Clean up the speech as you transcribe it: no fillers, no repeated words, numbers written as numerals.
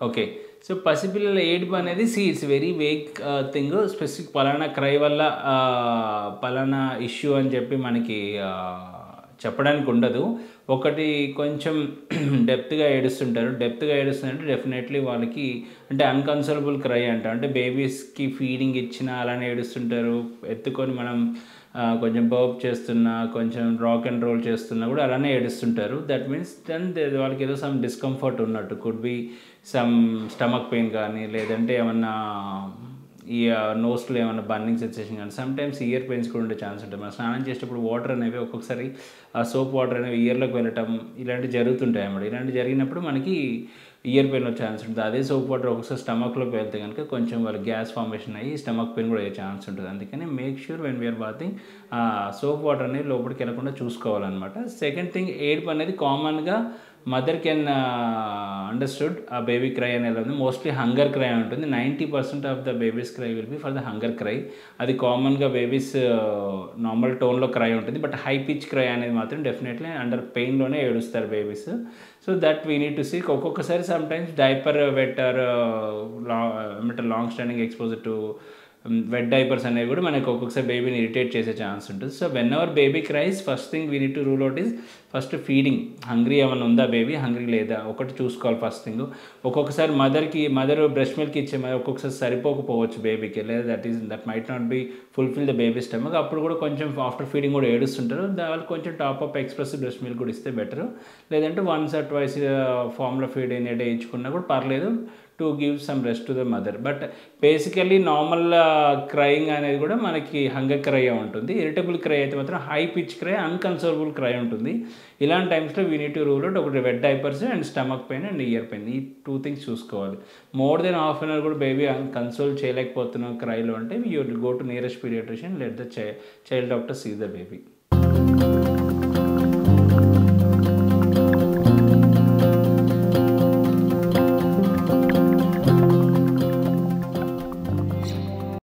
Okay. So, పసిపిల్లల ఏడుపు అనేది it's very vague thing. Specific పలానా క్రై వల్ల పలానా ఇష్యూ అని చెప్పి మనకి చెప్పడానికి ఉండదు. ఒకటి కొంచెం డెప్త్‌గా ఏడుస్తుంటారు. డెప్త్‌గా ఏడుస్తుందంటే డెఫినెట్‌లీ వాళ్ళకి అంటే అన్‌కన్సోలబుల్ క్రై అంటాం. అంటే బేబీస్‌కి ఫీడింగ్ ఇచ్చినా అలానే ఏడుస్తుంటారు. ఎత్తుకొని మనం కొంచెం బర్ప్ చేస్తున్నా, కొంచెం రాక్ అండ్ రోల్ చేస్తున్నా కూడా అలానే ఏడుస్తుంటారు. దట్ మీన్స్ దెన్ వాళ్ళకి ఏదో సమ్ డిస్కంఫర్ట్ ఉన్నట్టు. Could be some stomach pain కానీ, లేదంటే ఏమన్నా ఈ నోస్‌లో ఏమన్నా బర్నింగ్ సెన్సేషన్ కానీ, సమ్‌టైమ్స్ ఇయర్ పెయిన్స్ కూడా ఉండే ఛాన్స్ ఉంటుంది. మనం స్నానం చేసేటప్పుడు వాటర్ అనేవి ఒక్కొక్కసారి ఆ సోప్ వాటర్ అనేవి ఇయర్‌లోకి వెళ్ళటం ఇలాంటివి జరుగుతుంటాయి అన్నమాట. ఇలాంటివి జరిగినప్పుడు మనకి ఇయర్ పెయిన్ వచ్చే ఛాన్స్ ఉంటుంది. అదే సోప్ వాటర్ ఒకసారి స్టమక్‌లోకి వెళ్తే కనుక కొంచెం వాళ్ళకి గ్యాస్ ఫార్మేషన్ అయ్యి స్టమక్ పెయిన్ కూడా అయ్యే ఛాన్స్ ఉంటుంది. అందుకని make sure when we are bathing soap water అనేది లోపలికి వెళ్ళకుండా చూసుకోవాలన్నమాట. సెకండ్ థింగ్, ఏడుపు అనేది కామన్‌గా మదర్ కెన్ అండర్‌స్టూడ్ ఆ బేబీ క్రై అనేది ఉంది. మోస్ట్‌లీ హంగర్ క్రై ఉంటుంది. 90% of the babies cry will be for the hunger cry. అది కామన్‌గా బేబీస్ నార్మల్ టోన్‌లో క్రై ఉంటుంది. బట్ హై పిచ్ క్రై అనేది మాత్రం డెఫినెట్‌లీ అండర్ పెయిన్‌లోనే ఏడుస్తారు babies. So that we need to see. ఒక్కొక్కసారి సమ్‌టైమ్స్ డైపర్ వెట్ ఆర్ ఏమంటారు long standing exposure to wet diapers అనేవి కూడా మనకు ఒక్కొక్కసారి బేబీని ఇరిటేట్ చేసే ఛాన్స్ ఉంటుంది. So whenever baby cries first thing we need to rule out is first feeding. Hungry ఏమైనా ఉందా బేబీ, హంగ్రీ లేదా ఒకటి చూసుకోవాలి ఫస్ట్ థింగ్. ఒక్కొక్కసారి మదర్ బ్రెస్ట్ మిల్క్ ఇచ్చే ఒక్కొక్కసారి సరిపోకపోవచ్చు బేబీకి, లేదా that might not be fulfil the baby stomach. అప్పుడు కూడా కొంచెం ఆఫ్టర్ ఫీడింగ్ కూడా ఏడుస్తుంటారు. వాళ్ళు కొంచెం top up express breast milk కూడా ఇస్తే బెటర్. లేదంటే once or twice formula feed in a day ఇచ్చుకున్నా కూడా పర్లేదు, to give some rest to the mother. But basically normal crying అనేది కూడా మనకి హంగర్ క్రై ఉంటుంది. ఇరిటబుల్ క్రై అయితే మాత్రం high pitch cry, unconsolable cry ఉంటుంది. ఇలాంటి టైమ్స్లో we need to rule out ఒకటి wet diapers and stomach pain and year pain, ఈ 2 థింగ్స్ చూసుకోవాలి. More than half an hour కూడా బేబీ కన్సోల్ చేయలేకపోతున్నాం క్రైలో అంటే you will go to nearest paediatrician, let the child doctor see the baby.